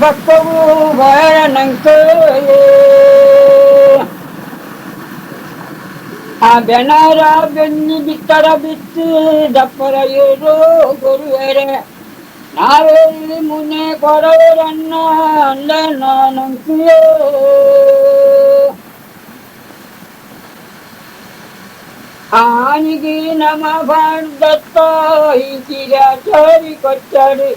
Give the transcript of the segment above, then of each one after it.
ಭಕ್ತವು ಭಯನಂಕೆ ಆ ಬೆನರ ಬೆನ್ನಿ ಬಿತ್ತರ ಬಿತ್ತಿ ದಪ್ಪರ ಏರು ಗುರುವರೆ ನಾವೆಲ್ಲಿ ಮುನೆ ಕೊಡವರನ್ನ ಅಂದ ನಾನಂಕೆಯೋ ಆನಿಗೆ ನಮ ಭಾರದತ್ತ ಹಿಂಚಿರಾಚಾರಿ ಕೊಚ್ಚಡಿ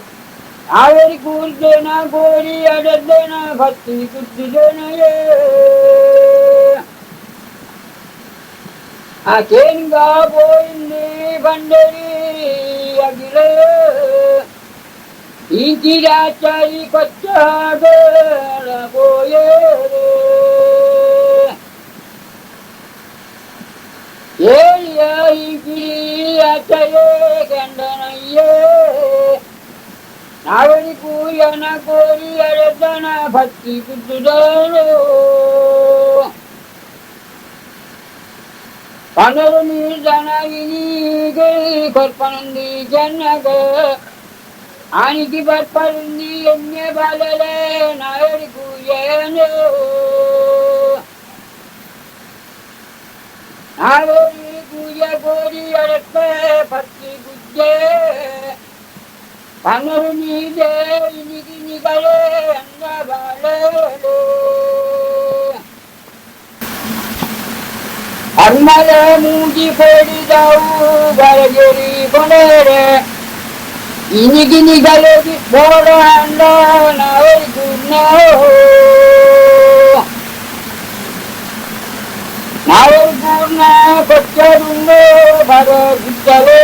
ಆವರಿ ಕೂರ್ದೇನ ಗೋರಿ ಅಡದೇನ ಭಕ್ತಿ ಕುದ್ದಿದೇನಯೇ ಆ ಕೇನ್ಗ ಬೋಯಿಂದಿ ಬಂಡರಿ ಅಗಿಲೆ ಹಿಂಚಿರಾಚಾರಿ ಕೊಚ್ಚಾಡ ಬೋಯೇರೆ ಏಳಿಯ ಹಿಂಚಿರಾಚಾರೇ ಗಂಡನಯ್ಯೇ ನಾವರಿ ಕೂಯನ ಕೋರಿ ಅಡದನ ಭಕ್ತಿ ಕುದ್ದುದನು ಪನರು ನೀರ್ದನಗಿನಿಗೆ ಕೊರ್ಪನಂದಿ ಜನಗ ಆನಿಗೆ ಬರ್ಪರುಂದಿ ಎಣ್ಣೆ ಬಾಲಲೆ ನಾವರಿ ಕೂಯನು ನಾವರಿ ಕೂಯ ಕೋರಿ ಅಡಕ್ಕೆ ಭಕ್ತಿ ಕುಜ್ಜೆ ಪನರು ನೀದೆ ಇನಿಗಿನಿಗಳೇ ಅಂದ ಬಾಳಲು ಅಮ್ಮಲ ಮೂಗಿ ಕೊಡಿದವು ಬರಗೆರಿ ಕೊನೆರೆ ಇನಿಗಿನಿಗಳೇ ಬೋಡ ಅಂದ ನಾವರಿಗೂ ನಾವರಿಗೂರ್ನ ಕೊಚ್ಚರುಂಡು ಬರ ಗುದ್ದಲು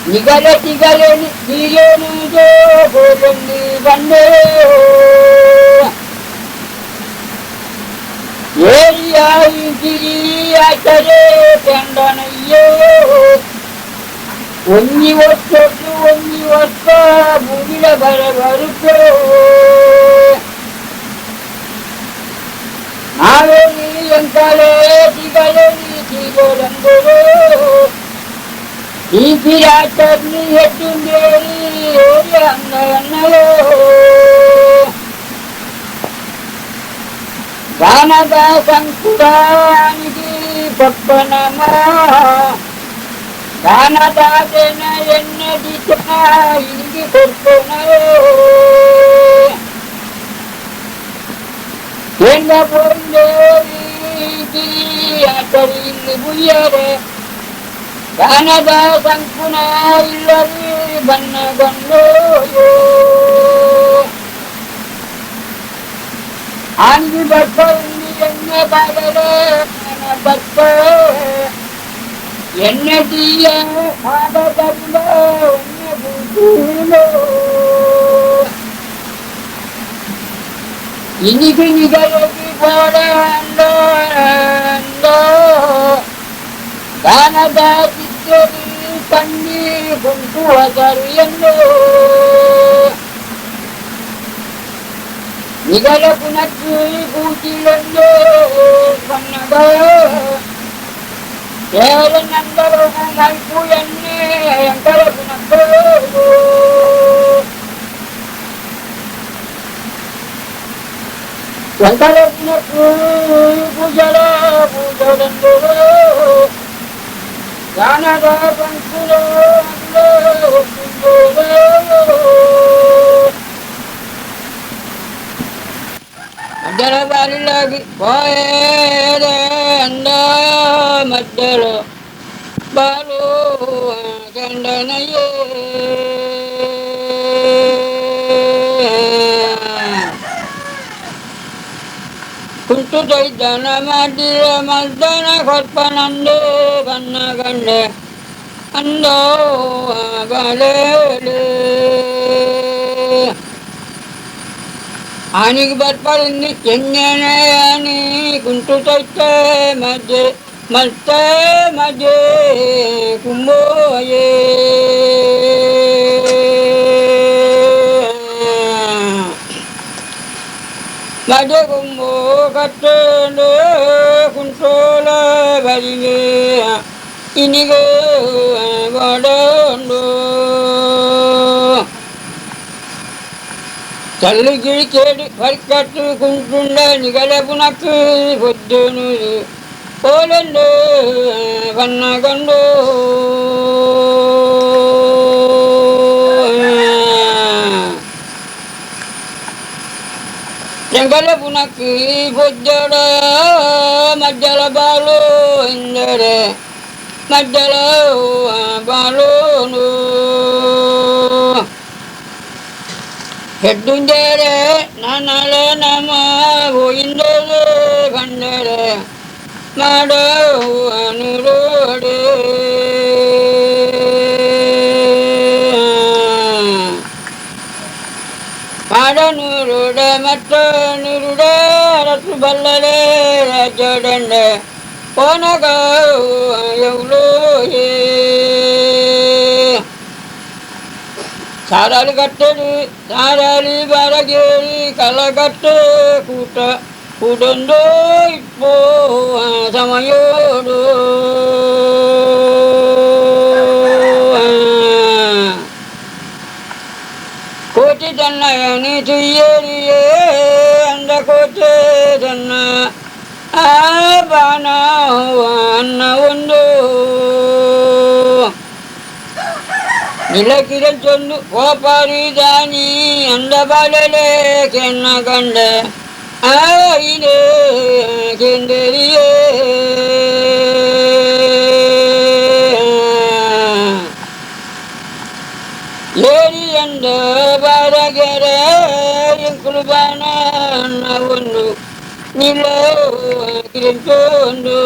ನಿಗಲ ತಿಗಲೆ ನೀರೇನುಜೋ ಗೋಲಲ್ಲಿ ಬಂದೆ ಏರಿಯ ಗಿರಿ ಆಚರೆ ಕಂಡನಯ್ಯೋ ಒಂದಿ ವರ್ಷಕ್ಕೆ ಒಂದಿ ವರ್ಷ ಮುಗಿಲ ಬರುತ್ತೆ ನಾವೇಲಿ ಎಂಕಲೆ ತಿಗಲೆ ತಿಗೋಲಂದರು ಈ ಗಿರಾಚರ್ನಿ ಹೆಚ್ಚುಂದೇರಿ ಅನ್ನೋ ಗಾನದ ಸಂಕುರಾನಿಗೆ ಪಪ್ಪನಮ ಗಾನದ ಜನ ಎನ್ನದಿ ಜನ ಇಲ್ಲಿಗೆ ಕೊಡ್ಕೊನೋ ಹೆಂಗ ಬಂದೇರಿ ಆಚರಿ ಇಲ್ಲಿ ಬುಯ್ಯರೆ ಗಾನದ ಸಂಕುನ ಇಲ್ಲರಿ ಬಣ್ಣಗೊಂಡು ಆಂಗಿ ಬರ್ಪ ಎಣ್ಣೆ ಬಾಗಲೆ ಬರ್ಪ ಎಣ್ಣೆ ತೀಯ ಮಾಡಬಲ್ಲ ಎಣ್ಣೆ ಬೂಸೀಲೋ ಇನಿಗಿನಿಗಳಿಗೆ ಬೋಡ ಅಂದೋ ಗಾನದ ಚಿತ್ತರಿ ತಂಗಿ ಗುಂಪು ಹದರು ಎಂದು ನಿಗಲ ಪುನಕ್ಕಿ ಕೂಚಿಲೊಂದು ಬಣ್ಣಗ ಕೇವಲ ನಂದರು ನಾಲ್ಕು ಎಣ್ಣೆ ಎಂಕರ ಪುನಕ್ಕರು ಎಂಕರ ಪುನಕ್ಕು ಪೂಜಲ ಪೂಜಲೆಂದರು ಗಾನದ ಪಂಕುಲೋ ಮದ್ದಳ ಬಾರಿಲಾಗಿ ಬಾಯೇರೆ ಅಂದ ಮದ್ದಳು ಬಾರು ಗಂಡನಯ್ಯೇ ಕುಂಟು ದೈದನ ಮಾಡಿರ ಮರ್ದನ ಕೊರ್ಪನಂದು ಬನ್ನ ಗಂಡೆ andho balele anik barparinni yennyane ani kuntu taite maje malte maje kumboye maje kumbo kattele kuntola barine inigo badondo Challigiri kedi varkattu kuntunda nigalapunakku poddunu polendo vannagando Jangalapunakku poddada majjala balu indere majjala balunu Heddundere nanale nama goindele bandere mado anurode padanurode mattanurode ratu ballale rajadande ponaga yauloye Sarali kattelu, sarali barageri, kalakatte kuta, kudondo ippo samayodo. Koti-Chennaya ni tuyeriye, anda Koti-Chennaya, abana anna undo. Nilakiran chondu vaparidani andabalele kenna kande aine kenderiye yeri anda baragere yankulbana navundu nilakiran chondu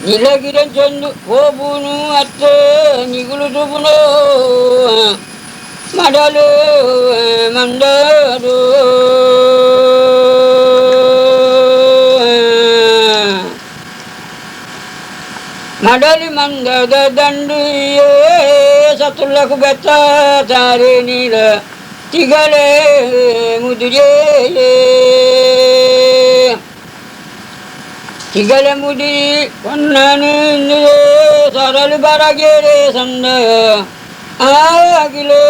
Nilakiran chondu hobunu atte nigulutubuno madalu mandadu madali mandada dandu ye satullahu betta tare nila tigale muduje Tigalamudi ponnanu sarali baragere sanda agilo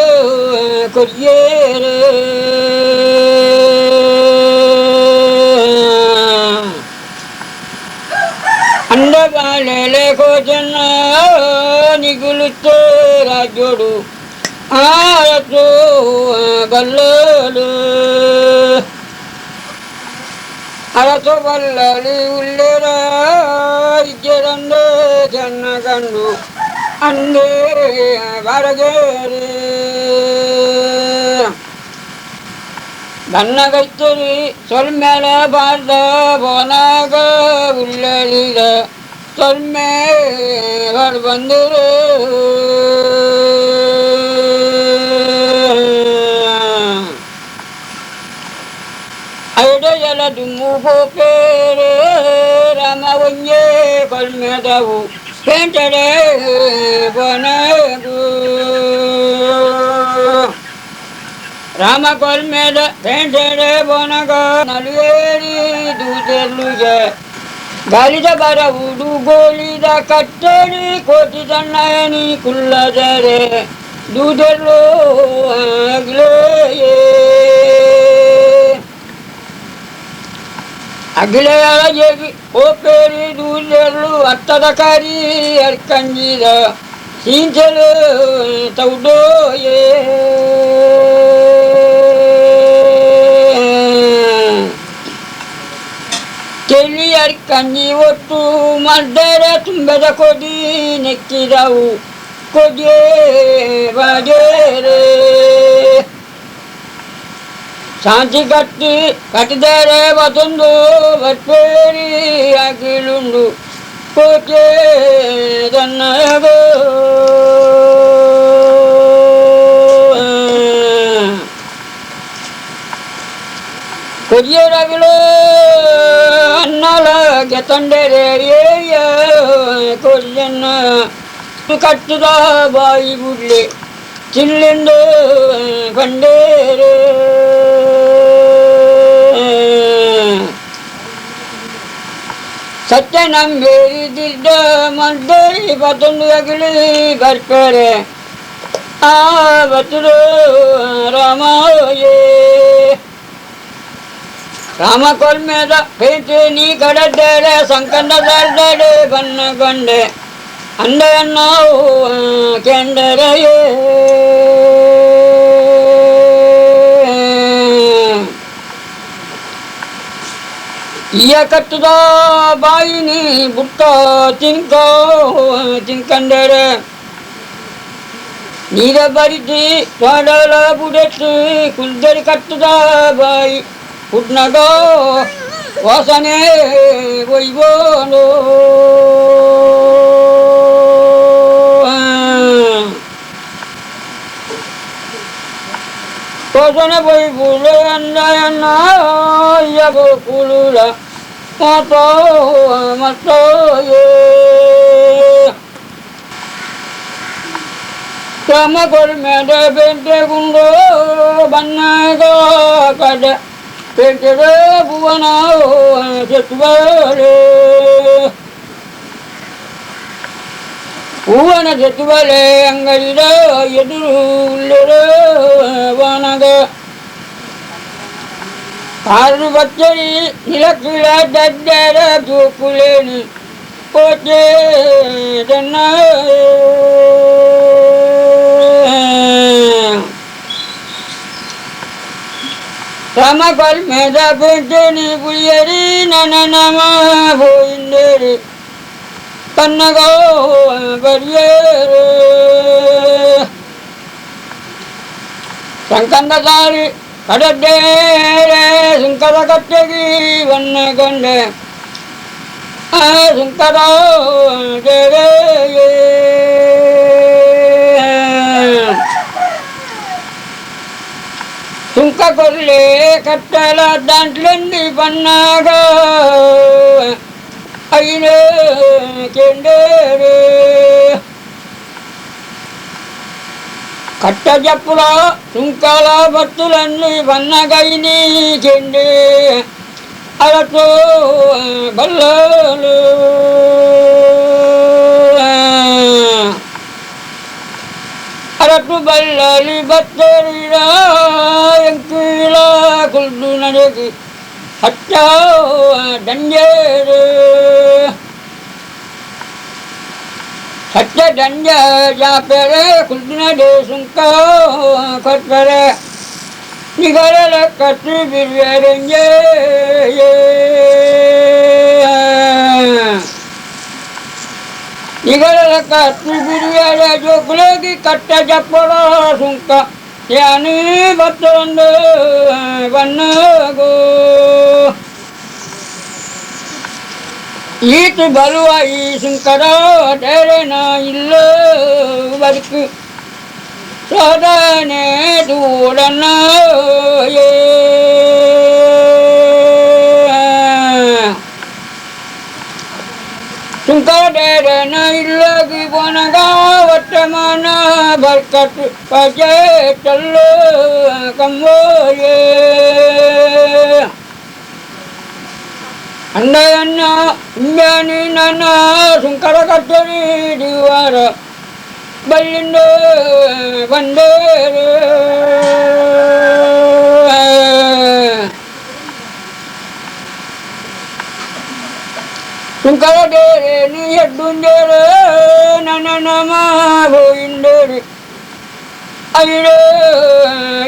koryere anda balele kojana nigulute rajodu ayatu ballale Arato ballali ullera ijjerande jannagandu ande baragere bannagaittori solmela barda bonaga ullalida solme barbandere Ayodayala dumu popere ramawanye kolmedavu pentere bonagu Rama kolmeda pentere bonaga naluyeri duderluja Galida baravudu golida katteri Koti-Chennaya ni kulladare duderlo agleye Agilera jevi operi dulerlu attadakari arkanjida sinchelu taudoye Teli arkanji ottu maddara tumbeda kodi nekkiravu kodye bajere Shanti katti dere batundu vatperi agilundu Koti-Chennaya Koti-Chennaya Annala Gatandere Koti-Chennaya Kattudha Bai Budle Chillinde Pandere Satyanam Verididda Mandari Patundagili Karpare Avaturu Ramaye Rama Kolmeda Petini Kadadere Sankanda Sardade Pannakande Andayana Kendaraye Kattudha Baini Butta Tinkandere Nira Bariti Padala Budetsu Kuldari Kattudha Bai Putnago Vasane Voivono Vasane Voivule Andayana Yago Kulula Mato Ye Rama Kolmeda Bente Gundo Bannaga Kada Bente Buvana Setuvale Buvana Setuvale Angarida Yedurulere Vanaga Parvachari Nilakila Daddara Jukuleni Koti-Chennaya Rama Kalmeda Penteni Puyari Nananama Voinderi Pannago Barriere Sankandasari Kadadere Sunkara Kattegi Vannakande Sunkara Dereye Sunka Korle Kattala Dantlendi Pannaga Aine Kendere Katta Japura Sunkala Battulandi Pannagaini Kende Alato Ballalu Alatu Ballali Batterira Yankila Kuldunadeki Hatta Danjere Hatta Danja Japere Kuldunade Sunka Katpere Nigarala Katri Biryarenje Nigarala Katri Biryare Jokulegi Katta Japora Sunka Yani Batande Vannago Itu Baluai Sunkara Derena Illa Bariku Sadane Durana Ye Sunkara Derena Illa Gibanaga Vatamana Barkat Pajetallo Kamboye Andayana Nyani Nana Sunkara Kattari Diwara Balinde Bandere Sunkara Dere Niyadundere Nananama Voindere Aire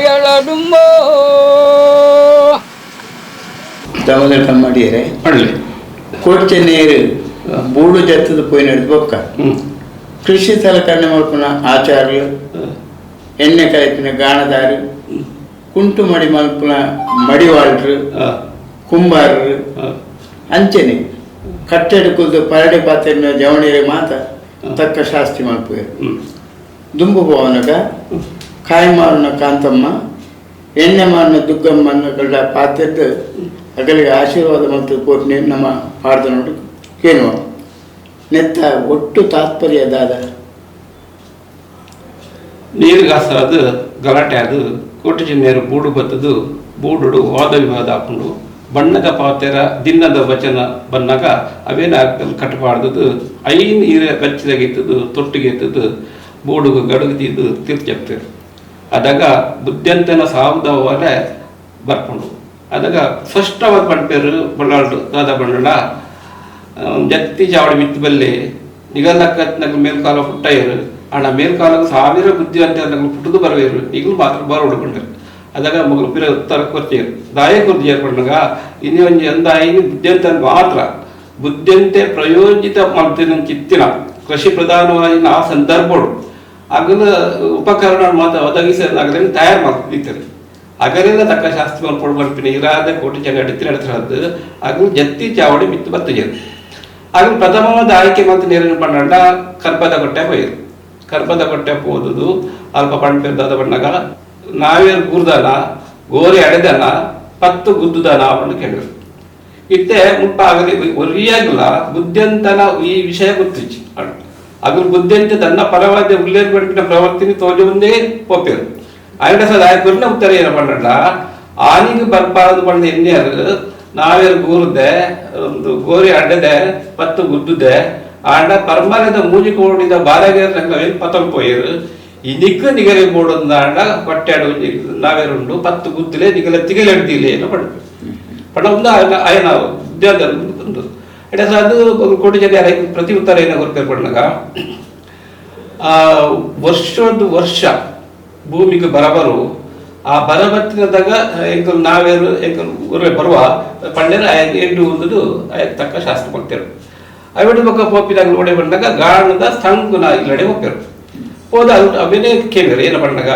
Yaladumbo damodara kalmady Koti-Chennaya ಬೂಡು ಜತ್ತದ ಪೋಯಿನ ಬೊಕ್ಕ ಕೃಷಿ ಸಲಕರಣೆ ಮಲ್ಪನ ಆಚಾರ್ಯರು ಎಣ್ಣೆ ಕಾಯ್ಪಿನ ಗಾಣದಾರು ಕುಂಟು ಮಡಿ ಮಲ್ಪನ ಮಡಿವಾಳ್ರು ಕುಂಬಾರರು ಅಂಚೆನೆ ಕಟ್ಟೆಡು ಕುಲ್ದು ಪರಡಿ ಪಾತ್ರೆ ಜವಣಿರೆ ಮಾತ ತಕ್ಕ ಶಾಸ್ತಿ ಮಲ್ಪುವೆ ದುಂಬು ಪವನಗ ಕಾಯಿ ಮಾರನ ಕಾಂತಮ್ಮ ಎಣ್ಣೆ ಮಾರನ ದುಗ್ಗಮ್ಮನ ಪಾತ್ರೆದ್ದು ಅಗಲಿಗೆ ಆಶೀರ್ವಾದ ಮತ್ತು ಕೊಟ್ಟು ನಮ್ಮ ಪಾಡ್ದ ನೋಡಿ ಕೇಳುವ ನೆತ್ತ ಒಟ್ಟು ತಾತ್ಪರ್ಯ ದಾದ ನೀರಿಗಾಸ ಅದು ಗಲಾಟೆ ಅದು ಕೋಟಿ-ಚೆನ್ನಯ್ಯರು ಬೂಡು ಬತ್ತದು ಬೂಡು ವಾದ ವಿವಾದ ಹಾಕೊಂಡು ಬಣ್ಣದ ಪಾತೆರ ದಿನದ ವಚನ ಬಂದಾಗ ಅವೇನ ಕಟ್ಟಬಾರ್ದು ಐನ್ ನೀರ ಗಚ್ಚಿದಾಗಿತ್ತದು ತೊಟ್ಟಿಗೆ ಎತ್ತದು ಬೂಡುಗು ಗಡುಗದಿದ್ದು ತೀರ್ಚಪ್ತೇರು ಅದಾಗ ಬುದ್ಧಂತನ ಸಾವುದವರೆ ಬರ್ಕೊಂಡು ಅದಾಗ ಸ್ಪಷ್ಟವಾದ ಪಂಪೇರು ಬಳ್ಳಾಳ್ದು ದಾದ ಬಣ್ಣಳ ಜತ್ತಿ ಚಾವಡಿ ಮಿತ್ತು ಬಲ್ಲಿ ನಿಗಲಕ್ಕ ಮೇಲ್ಕಾಲ ಪುಟ್ಟಯ್ಯರು ಅಣ್ಣ ಮೇಲ್ಕಾಲಕ್ಕೆ 1000 ಬುದ್ಧಿವಂತ ಪುಟ್ಟದು ಬರವೇರು ಈಗಲೂ ಮಾತ್ರ ಬರೋಡ್ಕೊಂಡ್ರು ಅದಾಗ ಮಗಳು ಪಿರ ಉತ್ತರ ಕೊರ್ಚೇರು ದಾಯ ಕೊರ್ದು ಏರ್ಕೊಂಡಾಗ ಇನ್ನೇ ಒಂದು ಅಂದಾಯಿ ಬುದ್ಧಿವಂತ ಮಾತ್ರ ಬುದ್ಧಿಂತೆ ಪ್ರಯೋಜಿತ ಮಾಡ್ತೀನಿ ಚಿತ್ತಿನ ಕೃಷಿ ಪ್ರಧಾನವಾಗಿ ಆ ಸಂದರ್ಭಗಳು ಆಗಲ ಉಪಕರಣ ಮಾತ್ರ ಒದಗಿಸಿದಾಗಲೇ ತಯಾರು ಮಾಡ್ತಿರ್ತಾರೆ ಅಗಲೆಲ್ಲ ತಕ್ಕ ಶಾಸ್ತ್ರ ಮಾಡ್ಕೊಂಡು ಬರ್ತೀನಿ ಇರಾದ ಕೋಟಿ-ಚೆನ್ನಯ್ಯ ಅಡಿತಿ ನಡೆಸಿದ್ದು ಆಗಲು ಜತ್ತಿ ಚಾವಡಿ ಮಿತ್ತು ಬತ್ತಜರು ಆಗ ಪ್ರಥಮವಾದ ಆಯ್ಕೆ ಮತ್ತು ನೇರಿನ ಪಂಡ ಕರ್ಪದ ಕೊಟ್ಟೆ ಹೋಯ್ರು ಕರ್ಪದ ಕೊಟ್ಟೆ ಹೋದುದು ಅಲ್ಪ ಪಂಡ ಬಣ್ಣಗ ನಾವೇರು ಗುರ್ದನ ಗೋರಿ ಅಡೆದನ 10 ಗುದ್ದುದನ ಅವನು ಕೇಳಿದ್ರು ಇತ್ತೆ ಮುಟ್ಟಾಗಲಿ ಒರಿಯಾಗಿಲ್ಲ ಬುದ್ಧಿಂತನ ಈ ವಿಷಯ ಗೊತ್ತಿಚ್ಚಿ ಅದ್ರ ಬುದ್ಧಿಂತ ತನ್ನ ಪರವಾದ ಉಲ್ಲೇಖ ಪಡಿಪಿನ ಪ್ರವರ್ತನೆ ತೋಜೊಂದೇ ಪೋಪೇರು ಆಯ್ಡ ಸದ ಆಯ್ತು ಉತ್ತರ ಏನ ಪಂಡ ಆನಿಗೆ ಬರ್ಬಾರದು ಪಂಡ ಎನ್ನೆಯರು ನಾವೇರು ಗೂರ್ದೆ ಒಂದು ಗೋರಿ ಅಡ್ಡದೆ 10 ಗುದ್ದುದೆ ಆಂಡ ಪರ್ಮನೆದ ಮೂಜಿ ಕೋಡಿದ ಬಾರಗೇರ್ ಪತಂ ಪೋಯರು ಈ ನಿಗ್ಗ ನಿಗರೆ ಬೋಡೊಂದಾಂಡ ಹೊಟ್ಟೆಡು ನಾವೇರುಂಡು 10 ಗುದ್ದಿಲೆ ನಿಗಲ ತಿಗಲೆಡ್ದಿಲೆ ಏನೋ ಪಡ ಒಂದು ಆಯನ ಉದ್ಯೋಗ ಎಡೆ ಅದು ಕೋಟಿ-ಚೆನ್ನಯ್ಯ ಪ್ರತಿ ಉತ್ತರ ಏನೋ ಗೊತ್ತೇರ್ ಪಡ್ನಾಗ ವರ್ಷ ಭೂಮಿಗೆ ಬರಬರು ಆ ಬರಬತ್ತಿನದಾಗ ಎಂಕಲ್ ನಾವೇರು ಎಂಕಲ್ ಊರೇ ಬರುವ ಪಂಡ್ಯರ ಎಂಡು ಒಂದುದು ತಕ್ಕ ಶಾಸ್ತ್ರ ಕೊಡ್ತೇರು ಅವಿಡ ಬೊಕ್ಕ ಪೋಪಿದಾಗ ನೋಡೆ ಬಂದಾಗ ಗಾಣದ ಸಂಗುನ ಇಲ್ಲಡೆ ಹೋಗ್ತೇರು ಹೋದ ಅವೇನೇ ಕೇಳಿದ್ರು ಏನು ಬಂದಾಗ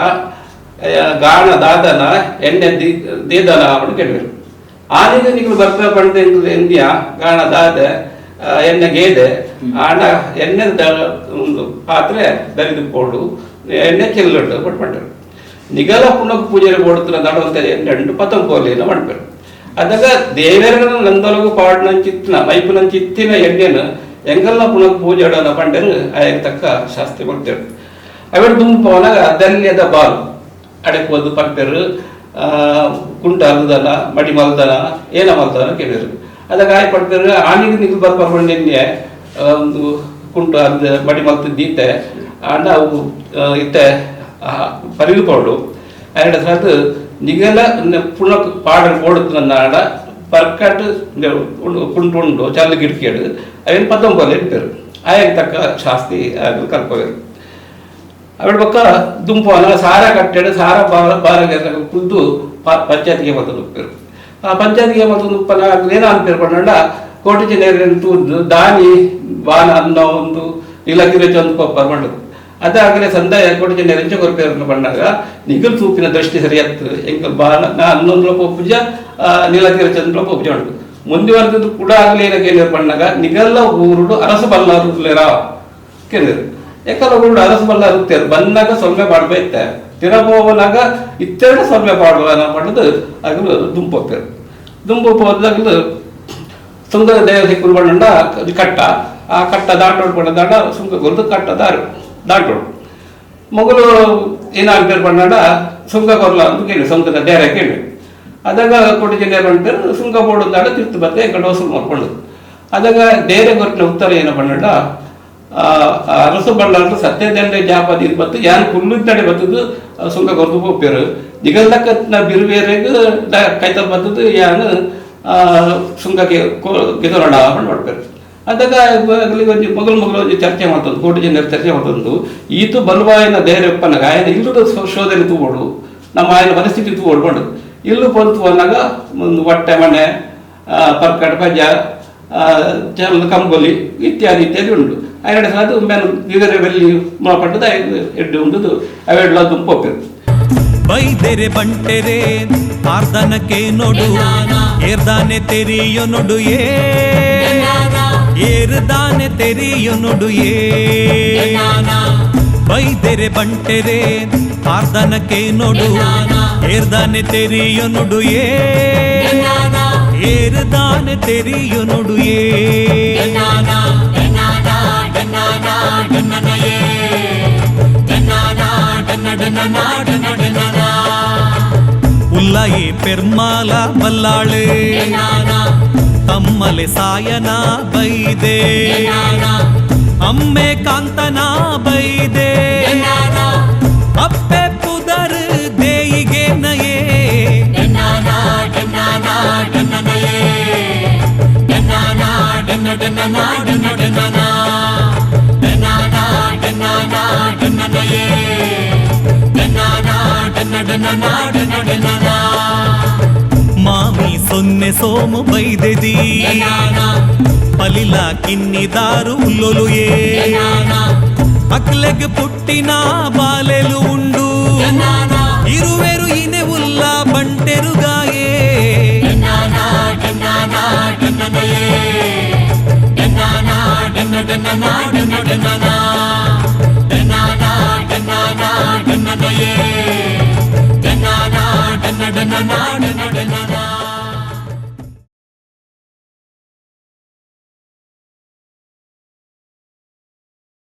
ಗಾಣ ದಾದನ ಎಣ್ಣೆ ದೇದನ ಅವನು ಕೇಳಿದ್ರು ಆನಿಗೆ ನೀವು ಬರ್ತಾ ಪಂಡ ಎಂದಿಯ ಗಾಣ ದಾದ ಎಣ್ಣೆ ಗೇದೆ ಆಣ ಎಣ್ಣೆ ಒಂದು ಪಾತ್ರೆ ದರಿದುಕೊಂಡು ಎಣ್ಣೆ ಚೆಲ್ಲುಂಡು ಕೊಟ್ಬಿಟ್ಟರು ನಿಗಲ ಪುನಃ ಪೂಜೆ ಬೋಡುತ್ತಿನ ನಡುವಂತ ಎಣ್ಣೆ ಪತಂ ಪೋಲಿನ ಮಾಡ್ಬೇಕು ಅದಾಗ ದೇವರ ನಂದೊಳಗು ಪಾಡ್ನ ಚಿತ್ತಿನ ಮೈಪುನ ಚಿತ್ತಿನ ಎಣ್ಣೆನ ಎಂಗಲ್ಲ ಪುನಃ ಪೂಜೆ ಪಂಡರು ಆಯಕ್ಕೆ ತಕ್ಕ ಶಾಸ್ತಿ ಕೊಡ್ತೇವೆ ಅವಳು ತುಂಬವನಾಗ ದಲ್ಯದ ಬಾಲು ಅಡಕೋದು ಪಂಪೆರು ಕುಂಟ ಅಲ್ದನ ಮಡಿ ಮಲ್ದನ ಏನ ಮಲ್ದನ ಕೇಳಿದ್ರು ಅದಾಗ ಆಯ್ ಪಡ್ತಾರೆ ಆನಿಗೆ ನಿಗಲು ಬರ್ಬಾರ್ದು ಎಣ್ಣೆ ಒಂದು ಕುಂಟ ಅಲ್ದ ಮಡಿ ಮಲ್ತಿದ್ದೀತೆ ಆಂಡ ಅವು ಇತ್ತೆ ಪರಿದುಕೊಂಡು ಎರಡು ಅದು ನಿಗಲ ಪುನಃ ಪಾಡಲು ಓಡುತ್ತ ಆಡ ಪರ್ಕಟ್ ಕುಂಟುಂಡು ಚಲ್ಲ ಗಿಡ್ಕೇಡು ಅವೇನು 19 ಇಡ್ತಾರೆ ಆಯಕ್ಕೆ ತಕ್ಕ ಶಾಸ್ತಿ ಅದು ಕಲ್ಪೋರು ಅವಳ ಪಕ್ಕ ದುಂಪನ ಸಾರ ಕಟ್ಟೆಡು ಸಾರ ಬಾರಗೆ ಕುದ್ದು ಪಂಚಾಯತಿಗೆ ಮತ್ತೊಂದು ಉಪ್ಪೇರು ಆ ಪಂಚಾಯತಿಗೆ ಮತ್ತೊಂದು ಉಪ್ಪನ ಏನ ಅನ್ಪೇರು ಪಂಡ ಕೋಟಿ-ಚೆನ್ನಯ್ಯ ತೂದು ದಾನಿ ಬಾನ ಅನ್ನೋ ಒಂದು ಇಲಗಿರ ಚಂದ ಪಪ್ಪ ಮಾಡೋದು ಅದಾಗಲೇ ಸಂದಾಯ ಕೋಟಿ-ಚೆನ್ನಯ್ಯ ರೆಂಚ ಕೊರಪೇರನ್ನು ಬಂದಾಗ ನಿಗಲ್ ತೂಪಿನ ದೃಷ್ಟಿ ಸರಿಯತ್ತು ಎಂಕಲ್ ಬಾಲ ನಾ ಹನ್ನೊಂದು ಪೂಜ ನೀಲಗಿರ ಚಂದ್ರ ಪೂಜ ಉಂಟು ಮುಂದುವರೆದು ಕೂಡ ಆಗಲಿ ಏನ ಕೇಳಿದ್ರು ಬಂದಾಗ ನಿಗಲ್ಲ ಊರುಡು ಅರಸ ಬಲ್ಲಾರುಲೇರ ಕೇಳಿದ್ರು ಯಾಕಲ್ಲ ಊರುಡು ಅರಸ ಬಲ್ಲಾರುತ್ತೇರು ಬಂದಾಗ ಸೊಲ್ಮೆ ಪಾಡ್ಬೈತೆ ತಿರಬೋವನಾಗ ಇತ್ತೆರಡು ಸೊಲ್ಮೆ ಪಾಡುವ ಪಡೆದು ಆಗಲು ದುಂಪೋಪೇರು ದುಂಪೋಪ ಹೋದಾಗಲು ಸುಂದರ ದೇವ ಸಿಕ್ಕರು ಬಂಡ ಕಟ್ಟ ಆ ಕಟ್ಟ ದಾಟೋಡು ಪಡೆದಾಡ ಸುಂಕ ಗೊಲ್ದು ಕಟ್ಟ ದಾಟೋಡು ಮಗಳು ಏನಾಗ್ತಾರೆ ಬಂಡ ಸುಂಕ ಕೊರ್ಲ ಅಂತ ಕೇಳಿ ಸುಂಕದ ಡೇರೆ ಕೇಳಿ ಅದಾಗ ಕೋಟಿ-ಚೆನ್ನಯ್ಯ ಬಂದ್ಬಿಟ್ಟು ಸುಂಕ ಬೋಡದಾಡ ತಿರ್ತು ಬತ್ತೆ ಕಡೆ ವಸೂಲು ಮಾಡ್ಕೊಂಡು ಅದಾಗ ಡೇರೆ ಗೊತ್ತಿನ ಉತ್ತರ ಏನ ಬಂಡ ಅರಸು ಬಳ್ಳಾರು ಸತ್ಯದಂಡೆ ಜಾಪದಿ ಬತ್ತು ಯಾನ್ ಕುಲ್ಲಿದ್ದಡೆ ಬತ್ತದು ಸುಂಕ ಕೊರ್ದು ಹೋಗ್ಬೇರು ನಿಗಲ್ದಕ್ಕ ಬಿರುವೇರೆಗೆ ಕೈತಲ್ ಬತ್ತದು ಯಾನ್ ಸುಂಕಕ್ಕೆ ಗೆದೋಣ ಮಾಡ್ಬೇರು ಅದಾಗ ಮಗಳು ಚರ್ಚೆ ಮಾಡ್ತಂದು ಕೋಟಿ-ಚೆನ್ನಯ್ಯ ಚರ್ಚೆ ಮಾಡ್ತಂದು ಈತು ಬಲವಾಯನ ಧೈರ್ಯಪ್ಪನಾಗ ಆಯನ ಇಲ್ಲದ ಶೋಧನೆ ತೂಬೋಡು ನಮ್ಮ ಆಯನ ಪರಿಸ್ಥಿತಿ ತೂಬೋಡ್ಕೊಂಡು ಇಲ್ಲು ಬಂತು ಅನ್ನಾಗ ಒಂದು ಹೊಟ್ಟೆ ಮನೆ ಪರ್ಕಟ್ ಪಜ್ಜ ಚಲ್ ಕಂಬೊಲಿ ಇತ್ಯಾದಿ ಇತ್ಯಾದಿ ಉಂಟು ಎರಡು ಅದು ಮೇಲೆ ಇದರ ಬೆಲ್ಲಿ ಪಟ್ಟದ ಎಡ್ಡು ಉಂಟು ಅವೆಡ್ಲ ದುಂಪೋಪೇರು ಬೈದೆರೆ ಬಂಟೆರೆ ಪಾರ್ಧನಕ್ಕೆ ನೋಡು ಏರ್ದಾನೆ ತೆರಿಯೋ ನೋಡು ಏರ್ದಾನೆ ತೆರೆಯೊನುಡು ಬೈದೆರೆ ಬಂಟೆರೆ ಪಾರ್ದನಕ್ಕೆ ನೋಡು ಏರ್ದಾನೆ ತೆರೆಯೊನುಡು ಏರ್ದಾನೆ ತೆರೆಯೊನುಡು ಉಲ್ಲಯೇ ಪೆರ್ಮಾಲ ಬಲ್ಲಾಳೆ ತಮ್ಮಲೆ ಸಾಯನ ಬೈದೆ ಅಮ್ಮೆ ಕಾಂತನ ಬೈದೆ ಅಪ್ಪೆ ಪುದರ್ ದೇಯಿಗೆ ನಯೇ ಮಾಮಿ ಸೊನ್ನೆ ಸೋಮು ಬೈದೆದಿ ಪಲಿಲ ಕಿನ್ನಿದಾರು ಉಲ್ಲೊಲುಯೇ ಅಕ್ಲೆಗ್ ಪುಟ್ಟಿನ ಬಾಲೆಲು ಉಂಡು ಇರುವೆರು ಇನೆ ಉಲ್ಲ ಬಂಟೆರುಗಾಯೇ na na na na